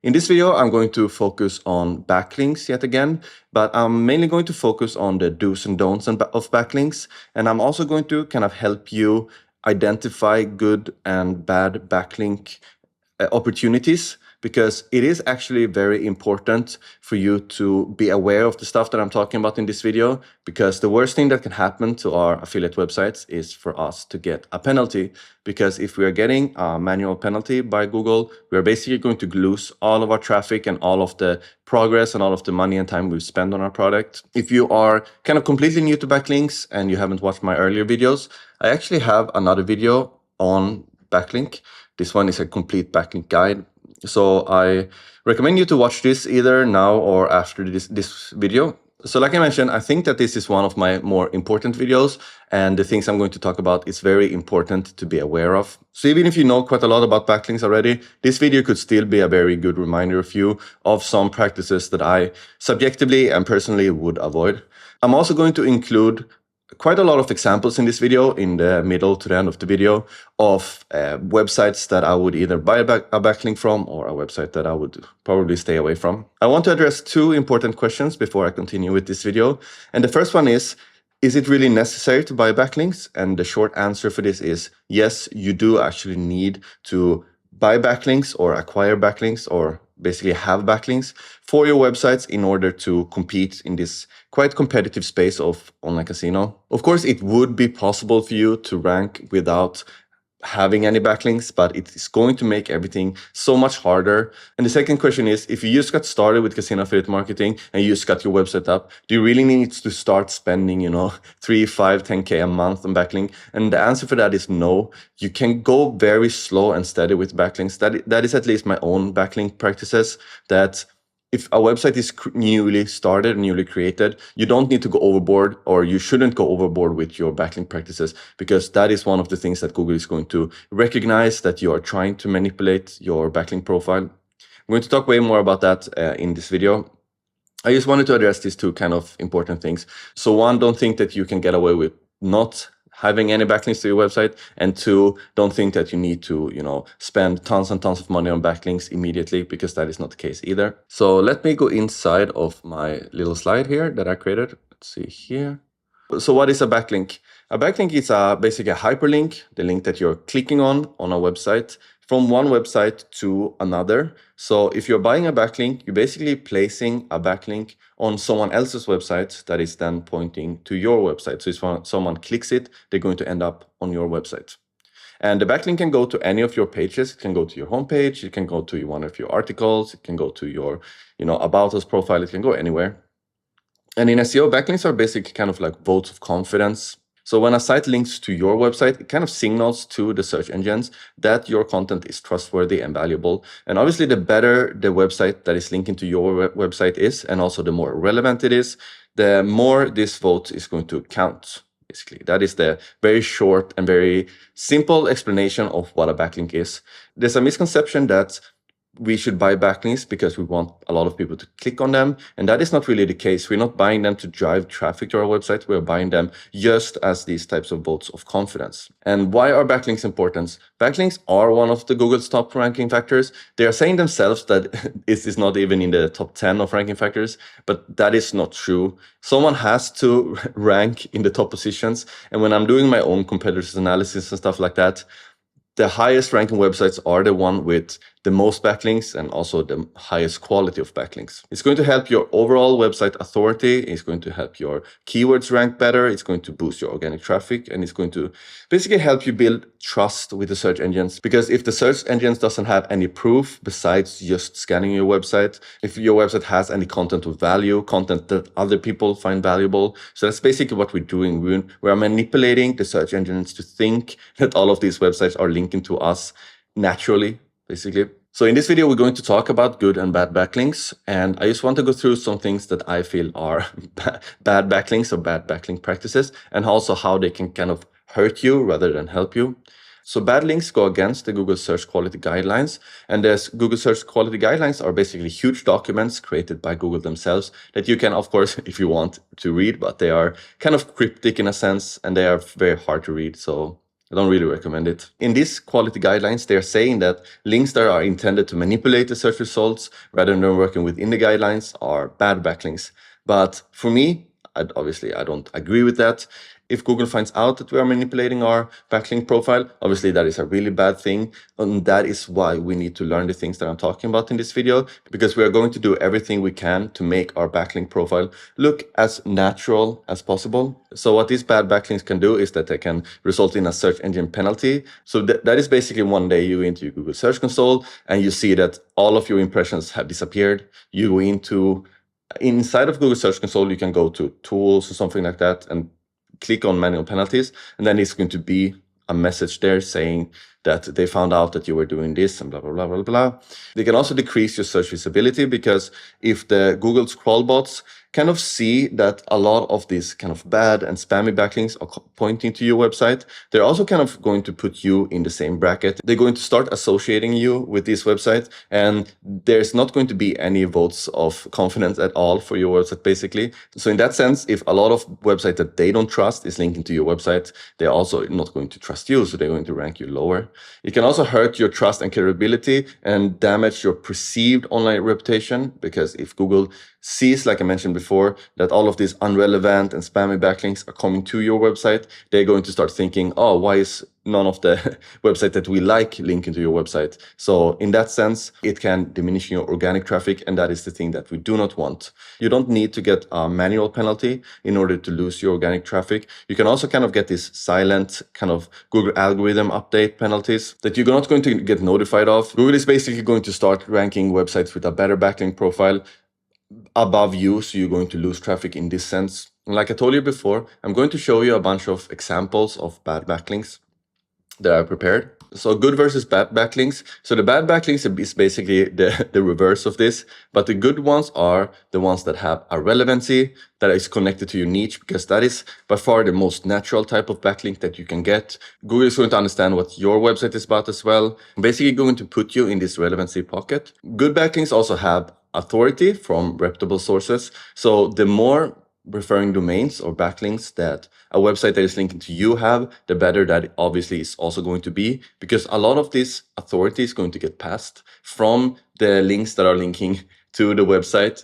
In this video, I'm going to focus on backlinks yet again, but I'm mainly going to focus on the do's and don'ts of backlinks. And I'm also going to kind of help you identify good and bad backlink opportunities, because it is actually very important for you to be aware of the stuff that I'm talking about in this video, because the worst thing that can happen to our affiliate websites is for us to get a penalty. Because if we are getting a manual penalty by Google, we are basically going to lose all of our traffic and all of the progress and all of the money and time we've spent on our product. If you are kind of completely new to backlinks and you haven't watched my earlier videos, I actually have another video on backlink. This one is a complete backlink guide. So I recommend you to watch this either now or after this video. So like I mentioned, I think that this is one of my more important videos, and the things I'm going to talk about is very important to be aware of. So even if you know quite a lot about backlinks already, this video could still be a very good reminder of you of some practices that I subjectively and personally would avoid. I'm also going to include quite a lot of examples in this video, in the middle to the end of the video, of websites that I would either buy a backlink from or a website that I would probably stay away from. I want to address two important questions before I continue with this video. And the first one is it really necessary to buy backlinks? And the short answer for this is yes, you do actually need to buy backlinks or acquire backlinks or basically have backlinks for your websites in order to compete in this quite competitive space of online casino. Of course, it would be possible for you to rank without having any backlinks, but it is going to make everything so much harder. And the second question is, if you just got started with casino affiliate marketing and you just got your website up, do you really need to start spending, 3, 5, 10K a month on backlink? And the answer for that is no. You can go very slow and steady with backlinks. That is at least my own backlink practices, that if a website is newly started, newly created, you don't need to go overboard, or you shouldn't go overboard with your backlink practices, because that is one of the things that Google is going to recognize, that you are trying to manipulate your backlink profile. I'm going to talk way more about that in this video. I just wanted to address these two kind of important things. So one, don't think that you can get away with not having any backlinks to your website, and two, don't think that you need to, spend tons and tons of money on backlinks immediately, because that is not the case either. So let me go inside of my little slide here that I created. Let's see here. So what is a backlink? A backlink is basically a hyperlink, the link that you're clicking on a website, from one website to another. So if you're buying a backlink, you're basically placing a backlink on someone else's website that is then pointing to your website. So if someone clicks it, they're going to end up on your website. And the backlink can go to any of your pages. It can go to your homepage. It can go to one of your articles. It can go to your, About Us profile. It can go anywhere. And in SEO, backlinks are basically kind of like votes of confidence. So when a site links to your website, it kind of signals to the search engines that your content is trustworthy and valuable. And obviously, the better the website that is linking to your website is, and also the more relevant it is, the more this vote is going to count. Basically, that is the very short and very simple explanation of what a backlink is. There's a misconception that we should buy backlinks because we want a lot of people to click on them. And that is not really the case. We're not buying them to drive traffic to our website. We're buying them just as these types of votes of confidence. And why are backlinks important? Backlinks are one of the Google's top ranking factors. They are saying themselves that it is not even in the top 10 of ranking factors, but that is not true. Someone has to rank in the top positions. And when I'm doing my own competitors analysis and stuff like that, the highest ranking websites are the one with the most backlinks and also the highest quality of backlinks. It's going to help your overall website authority. It's going to help your keywords rank better. It's going to boost your organic traffic, and it's going to basically help you build trust with the search engines. Because if the search engines doesn't have any proof besides just scanning your website, if your website has any content of value, content that other people find valuable, so that's basically what we're doing. We're manipulating the search engines to think that all of these websites are linking to us naturally, basically. So in this video, we're going to talk about good and bad backlinks. And I just want to go through some things that I feel are bad backlinks or bad backlink practices, and also how they can kind of hurt you rather than help you. So bad links go against the Google Search Quality Guidelines. And the Google Search Quality Guidelines are basically huge documents created by Google themselves that you can, of course, if you want to read, but they are kind of cryptic in a sense, and they are very hard to read. So I don't really recommend it. In these quality guidelines, they're saying that links that are intended to manipulate the search results rather than working within the guidelines are bad backlinks. But for me, obviously, I don't agree with that. If Google finds out that we are manipulating our backlink profile, obviously that is a really bad thing. And that is why we need to learn the things that I'm talking about in this video, because we are going to do everything we can to make our backlink profile look as natural as possible. So what these bad backlinks can do is that they can result in a search engine penalty. So that is basically one day you go into your Google Search Console and you see that all of your impressions have disappeared. You go inside of Google Search Console, you can go to tools or something like that and click on manual penalties, and then it's going to be a message there saying that they found out that you were doing this and blah, blah, blah, blah, blah. They can also decrease your search visibility, because if the Google scroll bots kind of see that a lot of these kind of bad and spammy backlinks are pointing to your website, they're also kind of going to put you in the same bracket. They're going to start associating you with this website, and there's not going to be any votes of confidence at all for your website, basically. So in that sense, if a lot of websites that they don't trust is linking to your website, they're also not going to trust you, so they're going to rank you lower. It can also hurt your trust and credibility and damage your perceived online reputation, because if Google sees, like I mentioned before, that all of these unrelevant and spammy backlinks are coming to your website, they're going to start thinking, oh, why is none of the website that we like linking to your website? So in that sense, it can diminish your organic traffic, and that is the thing that we do not want. You don't need to get a manual penalty in order to lose your organic traffic. You can also kind of get this silent kind of Google algorithm update penalties that you're not going to get notified of. Google is basically going to start ranking websites with a better backlink profile above you, so you're going to lose traffic in this sense. And like I told you before, I'm going to show you a bunch of examples of bad backlinks that I prepared. So good versus bad backlinks. So the bad backlinks is basically the reverse of this, but the good ones are the ones that have a relevancy that is connected to your niche, because that is by far the most natural type of backlink that you can get. Google is going to understand what your website is about as well. Basically going to put you in this relevancy pocket. Good backlinks also have authority from reputable sources. So the more referring domains or backlinks that a website that is linking to you have, the better that obviously is also going to be, because a lot of this authority is going to get passed from the links that are linking to the website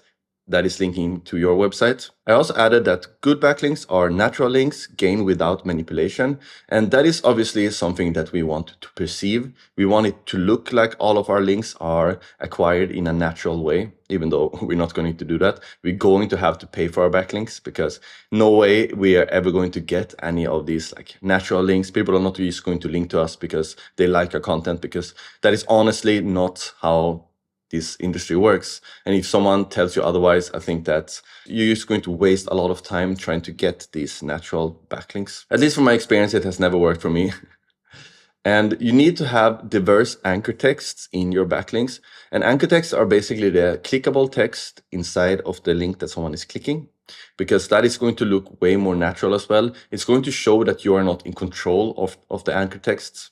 that is linking to your website. I also added that good backlinks are natural links gained without manipulation. And that is obviously something that we want to perceive. We want it to look like all of our links are acquired in a natural way, even though we're not going to do that. We're going to have to pay for our backlinks, because no way we are ever going to get any of these like natural links. People are not just going to link to us because they like our content, because that is honestly not how this industry works. And if someone tells you otherwise, I think that you're just going to waste a lot of time trying to get these natural backlinks. At least from my experience, it has never worked for me. And you need to have diverse anchor texts in your backlinks. And anchor texts are basically the clickable text inside of the link that someone is clicking, because that is going to look way more natural as well. It's going to show that you are not in control of the anchor texts.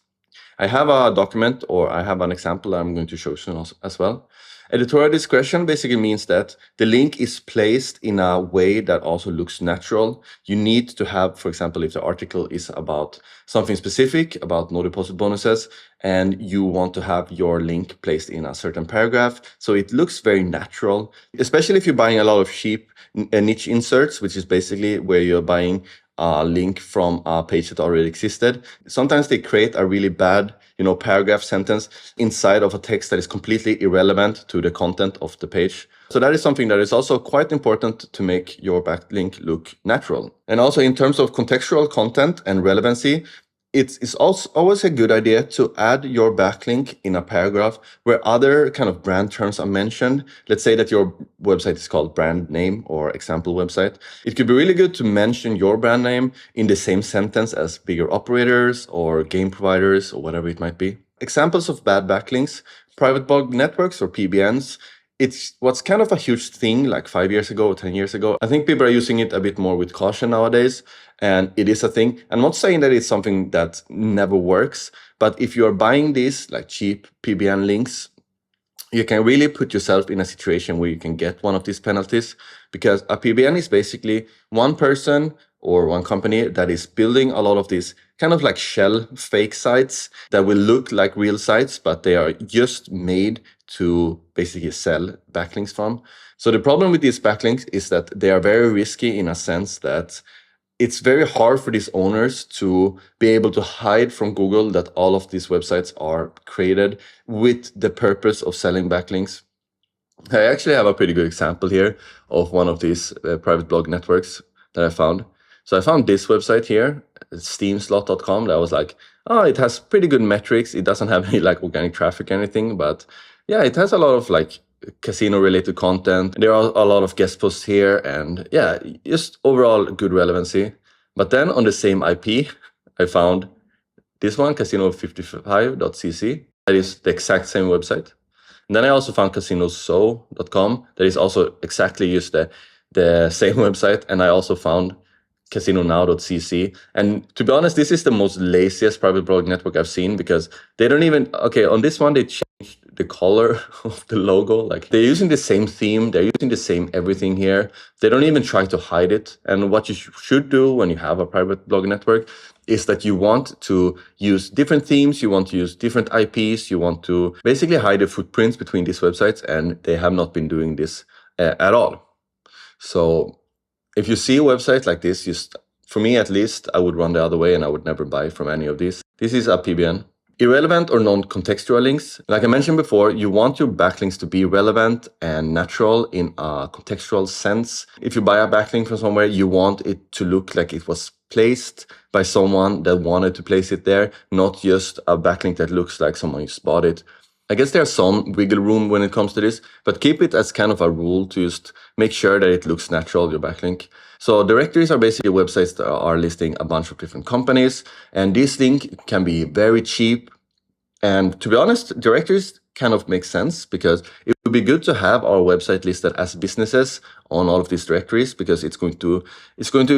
I have a document, or I have an example that I'm going to show soon as well. Editorial discretion basically means that the link is placed in a way that also looks natural. You need to have, for example, if the article is about something specific, about no deposit bonuses, and you want to have your link placed in a certain paragraph, so it looks very natural, especially if you're buying a lot of cheap niche inserts, which is basically where you're buying a link from a page that already existed. Sometimes they create a really bad, paragraph sentence inside of a text that is completely irrelevant to the content of the page. So that is something that is also quite important to make your backlink look natural. And also in terms of contextual content and relevancy, it's also always a good idea to add your backlink in a paragraph where other kind of brand terms are mentioned. Let's say that your website is called brand name or example website. It could be really good to mention your brand name in the same sentence as bigger operators or game providers or whatever it might be. Examples of bad backlinks: private blog networks or PBNs. It's what's kind of a huge thing like 5 years ago or 10 years ago. I think people are using it a bit more with caution nowadays, and it is a thing. I'm not saying that it's something that never works, but if you're buying these like cheap PBN links, you can really put yourself in a situation where you can get one of these penalties, because a PBN is basically one person or one company that is building a lot of these kind of like shell fake sites that will look like real sites, but they are just made to basically sell backlinks from. So the problem with these backlinks is that they are very risky in a sense that it's very hard for these owners to be able to hide from Google that all of these websites are created with the purpose of selling backlinks. I actually have a pretty good example here of one of these private blog networks that I found. So I found this website here, steamslot.com. That was like, oh, it has pretty good metrics. It doesn't have any like organic traffic or anything, but yeah, it has a lot of like casino related content. There are a lot of guest posts here, and yeah, just overall good relevancy. But then on the same IP, I found this one, casino55.cc. That is the exact same website. And then I also found casinoso.com. That is also exactly just the same website. And I also found casinonow.cc. And to be honest, this is the most laziest private blog network I've seen, because they don't even, okay, on this one, they changed the color of the logo. Like, they're using the same theme. They're using the same everything here. They don't even try to hide it. And what you should do when you have a private blog network is that you want to use different themes, you want to use different IPs, you want to basically hide the footprints between these websites, and they have not been doing this at all. So if you see a website like this, just for me at least, I would run the other way and I would never buy from any of these. This is a PBN. Irrelevant or non-contextual links. Like I mentioned before, you want your backlinks to be relevant and natural in a contextual sense. If you buy a backlink from somewhere, you want it to look like it was placed by someone that wanted to place it there, not just a backlink that looks like someone just bought it. I guess there's some wiggle room when it comes to this, but keep it as kind of a rule to just make sure that it looks natural, your backlink. So directories are basically websites that are listing a bunch of different companies, and this link can be very cheap. And to be honest, directories kind of make sense, because it would be good to have our website listed as businesses on all of these directories, because it's going to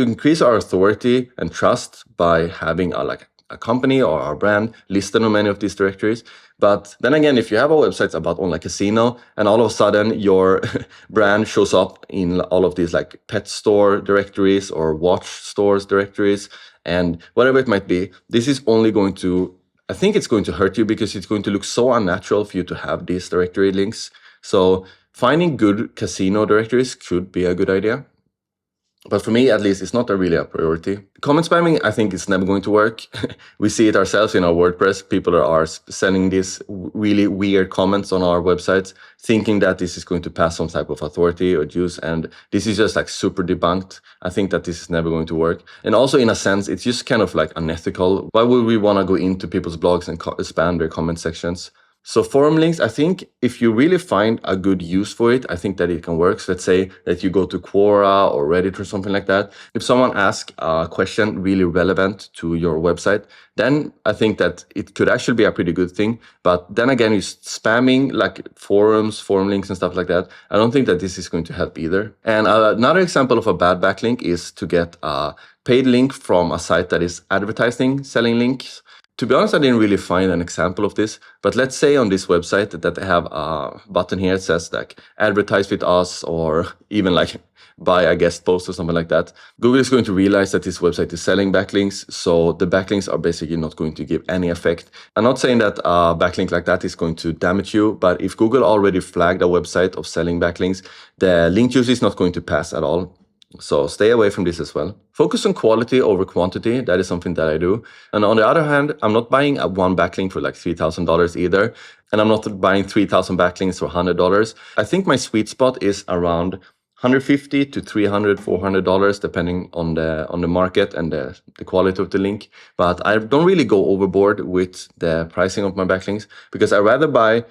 increase our authority and trust by having a company or our brand listed on many of these directories. But then again, if you have a website about online casino and all of a sudden your brand shows up in all of these like pet store directories or watch stores directories and whatever it might be, this is only going to, I think it's going to hurt you, because it's going to look so unnatural for you to have these directory links. So finding good casino directories could be a good idea. But for me, at least, it's not really a priority. Comment spamming, I think it's never going to work. We see it ourselves in our WordPress. People are sending these really weird comments on our websites, thinking that this is going to pass some type of authority or juice. And this is just like super debunked. I think that this is never going to work. And also, in a sense, it's just kind of like unethical. Why would we want to go into people's blogs and spam their comment sections? So forum links, I think if you really find a good use for it, I think that it can work. So let's say that you go to Quora or Reddit or something like that. If someone asks a question really relevant to your website, then I think that it could actually be a pretty good thing. But then again, you're spamming like forums, forum links and stuff like that. I don't think that this is going to help either. And another example of a bad backlink is to get a paid link from a site that is advertising, selling links. To be honest, I didn't really find an example of this, but let's say on this website that they have a button here that says like advertise with us, or even like buy a guest post or something like that. Google is going to realize that this website is selling backlinks, so the backlinks are basically not going to give any effect. I'm not saying that a backlink like that is going to damage you, but if Google already flagged a website of selling backlinks, the link juice is not going to pass at all. So stay away from this as well. Focus on quality over quantity. That is something that I do. And on the other hand, I'm not buying one backlink for like $3,000 either. And I'm not buying 3,000 backlinks for $100. I think my sweet spot is around $150 to $300, $400, depending on the market and the quality of the link. But I don't really go overboard with the pricing of my backlinks, because I rather buy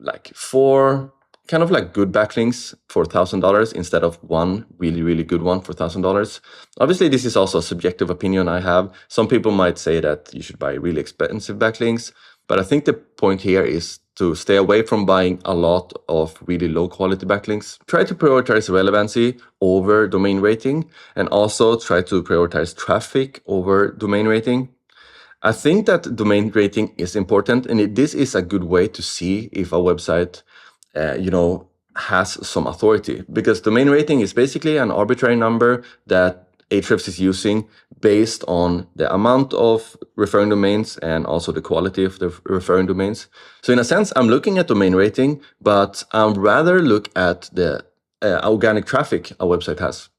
like 4 kind of like good backlinks for $1,000 instead of one really, really good one for $1,000. Obviously, this is also a subjective opinion I have. Some people might say that you should buy really expensive backlinks, but I think the point here is to stay away from buying a lot of really low quality backlinks. Try to prioritize relevancy over domain rating, and also try to prioritize traffic over domain rating. I think that domain rating is important, and this is a good way to see if a website has some authority, because domain rating is basically an arbitrary number that Ahrefs is using based on the amount of referring domains and also the quality of the referring domains. So in a sense, I'm looking at domain rating, but I'd rather look at the organic traffic a website has.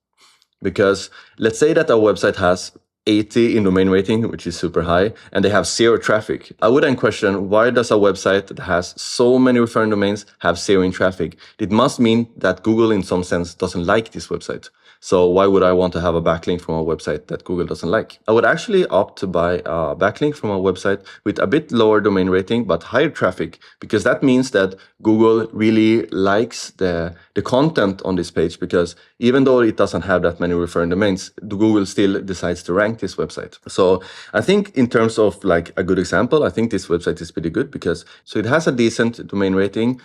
Because let's say that a website has 80 in domain rating, which is super high, and they have 0 traffic. I would then question, why does a website that has so many referring domains have 0 in traffic? It must mean that Google in some sense doesn't like this website. So why would I want to have a backlink from a website that Google doesn't like? I would actually opt to buy a backlink from a website with a bit lower domain rating, but higher traffic, because that means that Google really likes the content on this page, because even though it doesn't have that many referring domains, Google still decides to rank this website. So I think in terms of like a good example, I think this website is pretty good because so it has a decent domain rating,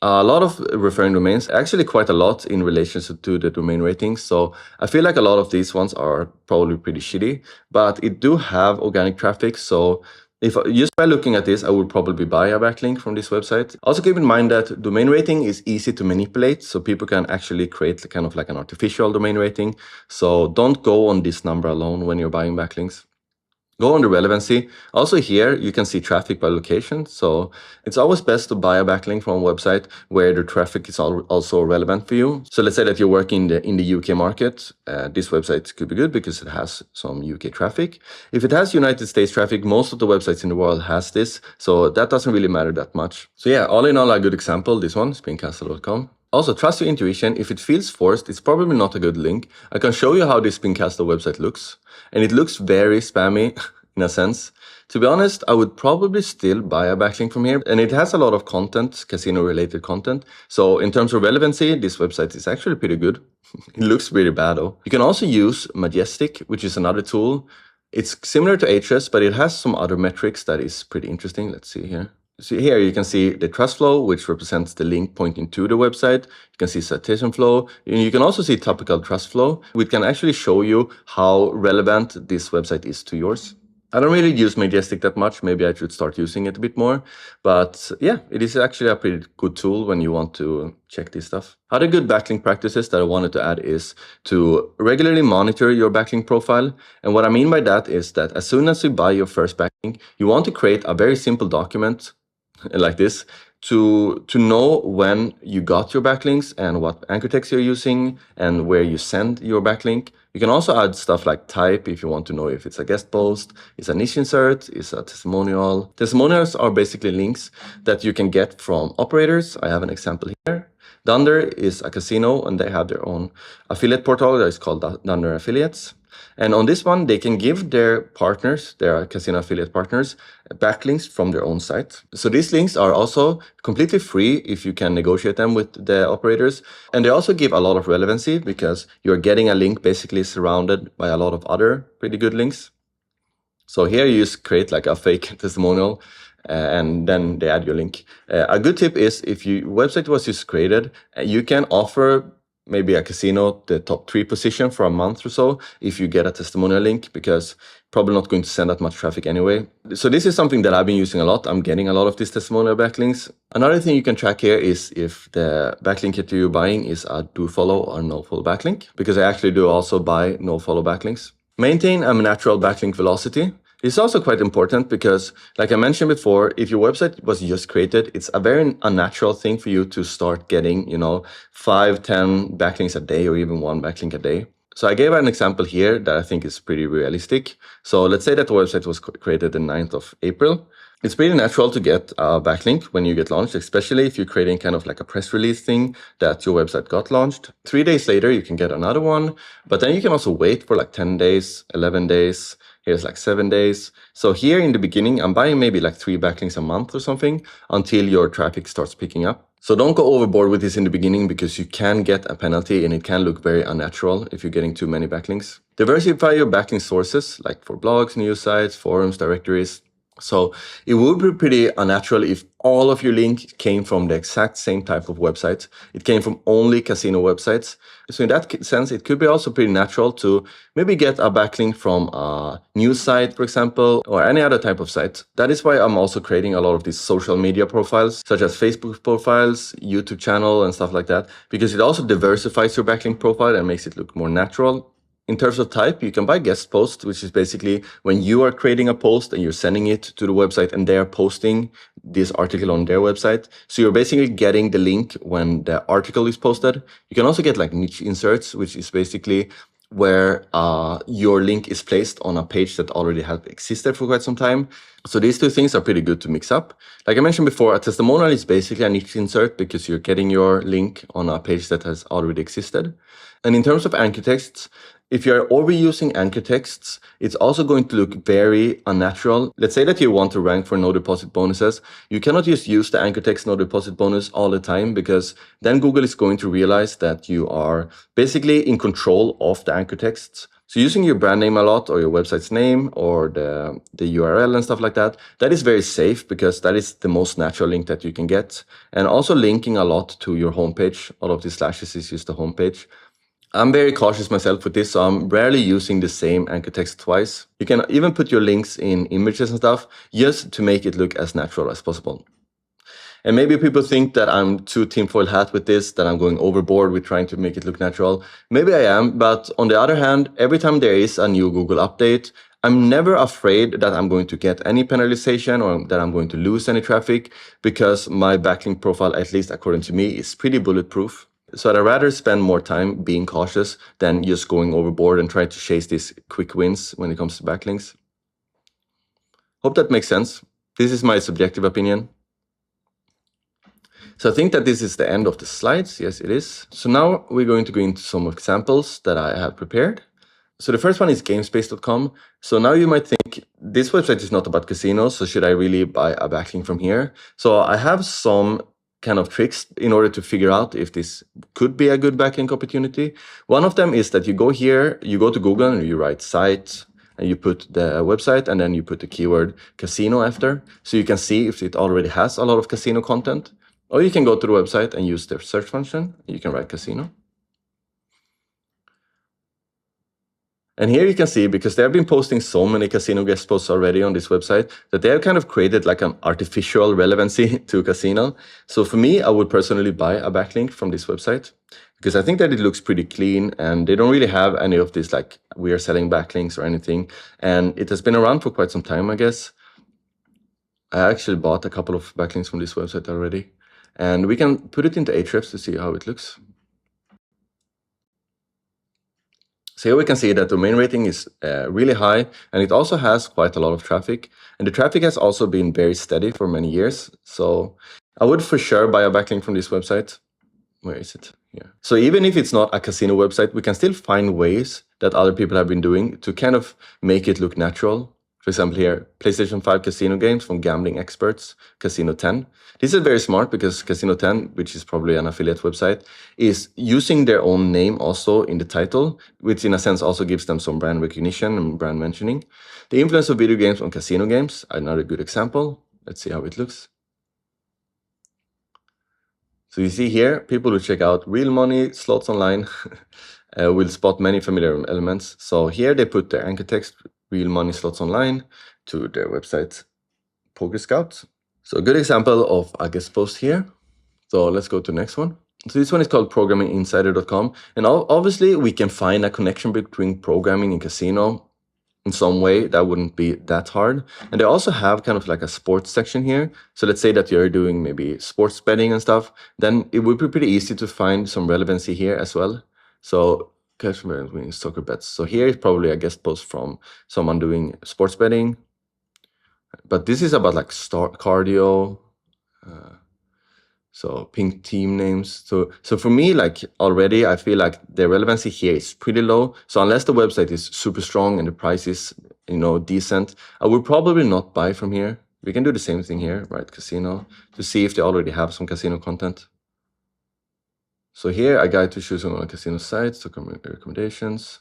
a lot of referring domains, actually quite a lot in relation to the domain ratings. So I feel like a lot of these ones are probably pretty shitty, but it do have organic traffic. So if just by looking at this, I would probably buy a backlink from this website. Also keep in mind that domain rating is easy to manipulate. So people can actually create kind of like an artificial domain rating. So don't go on this number alone when you're buying backlinks. Go on the relevancy. Also here, you can see traffic by location. So it's always best to buy a backlink from a website where the traffic is also relevant for you. So let's say that you're working in the UK market. This website could be good because it has some UK traffic. If it has United States traffic, most of the websites in the world has this. So that doesn't really matter that much. So yeah, all in all, a good example, this one, spincaster.com. Also, trust your intuition. If it feels forced, it's probably not a good link. I can show you how this Spincaster website looks. And it looks very spammy in a sense. To be honest, I would probably still buy a backlink from here. And it has a lot of content, casino-related content. So in terms of relevancy, this website is actually pretty good. It looks really bad though. You can also use Majestic, which is another tool. It's similar to Ahrefs, but it has some other metrics that is pretty interesting. Let's see here. So here you can see the trust flow, which represents the link pointing to the website. You can see citation flow. And you can also see topical trust flow, which can actually show you how relevant this website is to yours. I don't really use Majestic that much. Maybe I should start using it a bit more. But yeah, it is actually a pretty good tool when you want to check this stuff. Other good backlink practices that I wanted to add is to regularly monitor your backlink profile. And what I mean by that is that as soon as you buy your first backlink, you want to create a very simple document like this to know when you got your backlinks and what anchor text you're using and where you send your backlink. You can also add stuff like type if you want to know if it's a guest post, it's a niche insert, it's a testimonial. Testimonials are basically links that you can get from operators. I have an example here. Dunder is a casino and they have their own affiliate portal that is called Dunder Affiliates. And on this one, they can give their partners, their casino affiliate partners, backlinks from their own site. So these links are also completely free if you can negotiate them with the operators. And they also give a lot of relevancy because you're getting a link basically surrounded by a lot of other pretty good links. So here you just create like a fake testimonial and then they add your link. A good tip is if your website was just created, you can offer maybe a casino the top 3 position for a month or so if you get a testimonial link, because probably not going to send that much traffic anyway. So this is something that I've been using a lot. I'm getting a lot of these testimonial backlinks. Another thing you can track here is if the backlink that you're buying is a do follow or no follow backlink, because I actually do also buy no follow backlinks. Maintain a natural backlink velocity. It's also quite important because, like I mentioned before, if your website was just created, it's a very unnatural thing for you to start getting, 5, 10 backlinks a day or even 1 backlink a day. So I gave an example here that I think is pretty realistic. So let's say that the website was created the 9th of April. It's pretty natural to get a backlink when you get launched, especially if you're creating kind of like a press release thing that your website got launched. 3 days later, you can get another one, but then you can also wait for like 10 days, 11 days. Here's like 7 days. So here in the beginning, I'm buying maybe like 3 backlinks a month or something until your traffic starts picking up. So don't go overboard with this in the beginning because you can get a penalty and it can look very unnatural if you're getting too many backlinks. Diversify your backlink sources, like for blogs, news sites, forums, directories. So it would be pretty unnatural if all of your links came from the exact same type of website. It came from only casino websites. So in that sense, it could be also pretty natural to maybe get a backlink from a news site, for example, or any other type of site. That is why I'm also creating a lot of these social media profiles, such as Facebook profiles, YouTube channel, and stuff like that, because it also diversifies your backlink profile and makes it look more natural. in terms of type, you can buy guest post, which is basically when you are creating a post and you're sending it to the website and they are posting this article on their website. So you're basically getting the link when the article is posted. You can also get like niche inserts, which is basically where your link is placed on a page that already has existed for quite some time. So these two things are pretty good to mix up. Like I mentioned before, a testimonial is basically a niche insert because you're getting your link on a page that has already existed. And in terms of anchor texts, if you're overusing anchor texts, it's also going to look very unnatural. Let's say that you want to rank for no deposit bonuses. You cannot just use the anchor text no deposit bonus all the time, because then Google is going to realize that you are basically in control of the anchor texts. So using your brand name a lot, or your website's name, or the URL and stuff like that, that is very safe because that is the most natural link that you can get. And also linking a lot to your homepage. All of these slashes is just the homepage. I'm very cautious myself with this, so I'm rarely using the same anchor text twice. You can even put your links in images and stuff just to make it look as natural as possible. And maybe people think that I'm too tinfoil hat with this, that I'm going overboard with trying to make it look natural. Maybe I am, but on the other hand, every time there is a new Google update, I'm never afraid that I'm going to get any penalization or that I'm going to lose any traffic, because my backlink profile, at least according to me, is pretty bulletproof. So I'd rather spend more time being cautious than just going overboard and try to chase these quick wins when it comes to backlinks. Hope that makes sense. This is my subjective opinion. So I think that this is the end of the slides. Yes, it is. So now we're going to go into some examples that I have prepared. So the first one is gamespace.com. So now you might think, this website is not about casinos, so should I really buy a backlink from here? So I have some kind of tricks in order to figure out if this could be a good backlink opportunity. One of them is that you go here, you go to Google and you write site, and you put the website, and then you put the keyword casino after, so you can see if it already has a lot of casino content. Or you can go to the website and use the search function. You can write casino. And here you can see, because they have been posting so many casino guest posts already on this website, that they have kind of created like an artificial relevancy to casino. So for me, I would personally buy a backlink from this website, because I think that it looks pretty clean and they don't really have any of this like we are selling backlinks or anything. And it has been around for quite some time, I guess. I actually bought a couple of backlinks from this website already. And we can put it into Ahrefs to see how it looks. So here we can see that domain rating is really high, and it also has quite a lot of traffic. And the traffic has also been very steady for many years. So I would for sure buy a backlink from this website. Where is it? Here. So even if it's not a casino website, we can still find ways that other people have been doing to kind of make it look natural. For example, here, PlayStation 5 casino games from gambling experts, Casino 10. This is very smart because Casino 10, which is probably an affiliate website, is using their own name also in the title, which in a sense also gives them some brand recognition and brand mentioning. The influence of video games on casino games, another good example. Let's see how it looks. So you see here, people who check out real money slots online will spot many familiar elements. So here they put their anchor text, real money slots online, to their website, Poker Scout. So a good example of a guest post here. So let's go to the next one. So this one is called programminginsider.com. And obviously we can find a connection between programming and casino in some way. That wouldn't be that hard. And they also have kind of like a sports section here. So let's say that you're doing maybe sports betting and stuff, then it would be pretty easy to find some relevancy here as well. So winning soccer bets. So here is probably a guest post from someone doing sports betting. But this is about like cardio, so pink team names. So for me, like already, I feel like the relevancy here is pretty low. So unless the website is super strong and the price is, decent, I would probably not buy from here. We can do the same thing here, right? Casino, to see if they already have some casino content. So here, a guide to choosing on casino sites, so recommendations.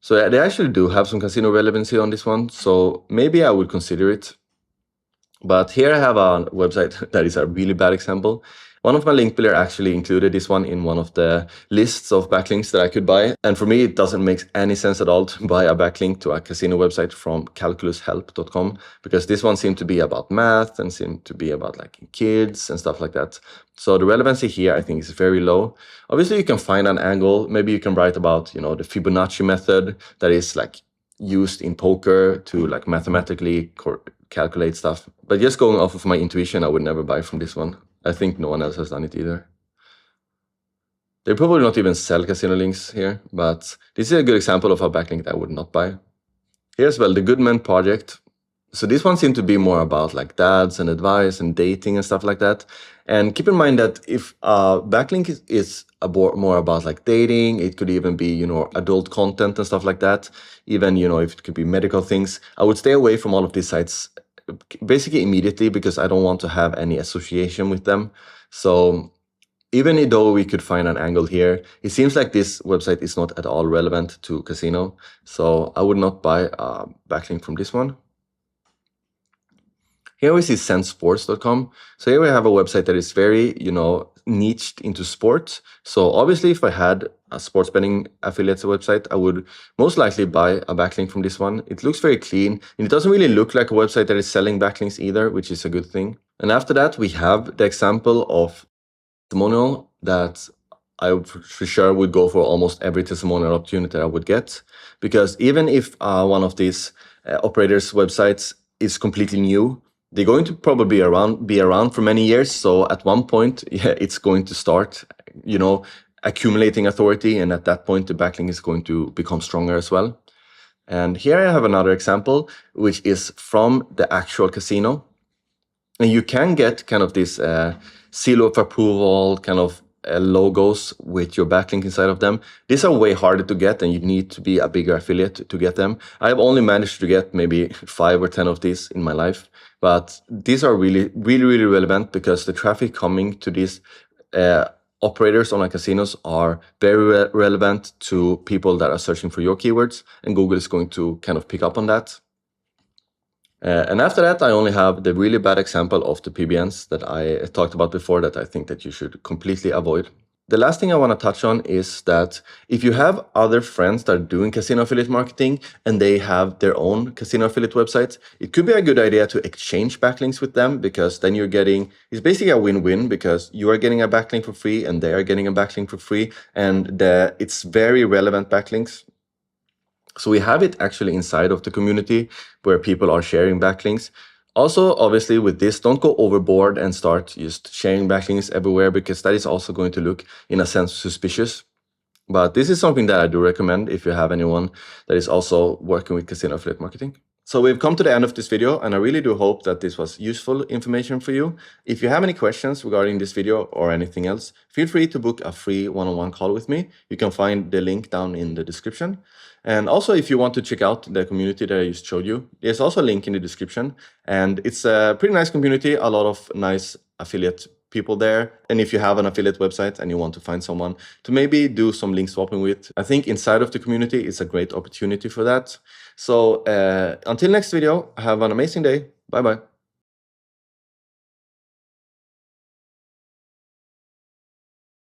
So they actually do have some casino relevancy on this one. So maybe I would consider it. But here I have a website that is a really bad example. One of my link builder actually included this one in one of the lists of backlinks that I could buy. And for me, it doesn't make any sense at all to buy a backlink to a casino website from calculushelp.com, because this one seemed to be about math and seemed to be about like kids and stuff like that. So the relevancy here, I think, is very low. Obviously, you can find an angle. Maybe you can write about, you know, the Fibonacci method that is like used in poker to like mathematically calculate stuff. But just going off of my intuition, I would never buy from this one. I think no one else has done it either. They probably not even sell casino links here, but this is a good example of a backlink that I would not buy. Here as well, the Goodman project. So this one seemed to be more about like dads and advice and dating and stuff like that. And keep in mind that if backlink is more about like dating, it could even be, you know, adult content and stuff like that. Even, you know, if it could be medical things, I would stay away from all of these sites basically immediately, because I don't want to have any association with them. So even though we could find an angle here, it seems like this website is not at all relevant to casino. So I would not buy a backlink from this one. Here we see sendsports.com. So here we have a website that is very, you know, niched into sports. So obviously, if I had a sports betting affiliates website, I would most likely buy a backlink from this one. It looks very clean, and it doesn't really look like a website that is selling backlinks either, which is a good thing. And after that, we have the example of testimonial that I for sure would go for almost every testimonial opportunity that I would get, because even if one of these operators' websites is completely new, they're going to probably be around for many years. So at one point, yeah, it's going to start, you know, accumulating authority, and at that point, the backlink is going to become stronger as well. And here I have another example, which is from the actual casino. And you can get kind of this seal of approval kind of logos with your backlink inside of them. These are way harder to get, and you need to be a bigger affiliate to get them. I've only managed to get maybe 5 or 10 of these in my life, but these are really relevant, because the traffic coming to these operators online casinos are very relevant to people that are searching for your keywords, and Google is going to kind of pick up on that. And after that, I only have the really bad example of the PBNs that I talked about before, that I think that you should completely avoid. The last thing I want to touch on is that if you have other friends that are doing casino affiliate marketing and they have their own casino affiliate websites, it could be a good idea to exchange backlinks with them, because then you're getting, it's basically a win-win, because you are getting a backlink for free and they are getting a backlink for free, and it's very relevant backlinks. So we have it actually inside of the community where people are sharing backlinks. Also, obviously with this, don't go overboard and start just sharing backlinks everywhere, because that is also going to look, in a sense, suspicious. But this is something that I do recommend if you have anyone that is also working with casino affiliate marketing. So we've come to the end of this video, and I really do hope that this was useful information for you. If you have any questions regarding this video or anything else, feel free to book a free one-on-one call with me. You can find the link down in the description. And also, if you want to check out the community that I just showed you, there's also a link in the description. And it's a pretty nice community, a lot of nice affiliate people there. And if you have an affiliate website and you want to find someone to maybe do some link swapping with, I think inside of the community it's a great opportunity for that. So until next video, have an amazing day. Bye bye.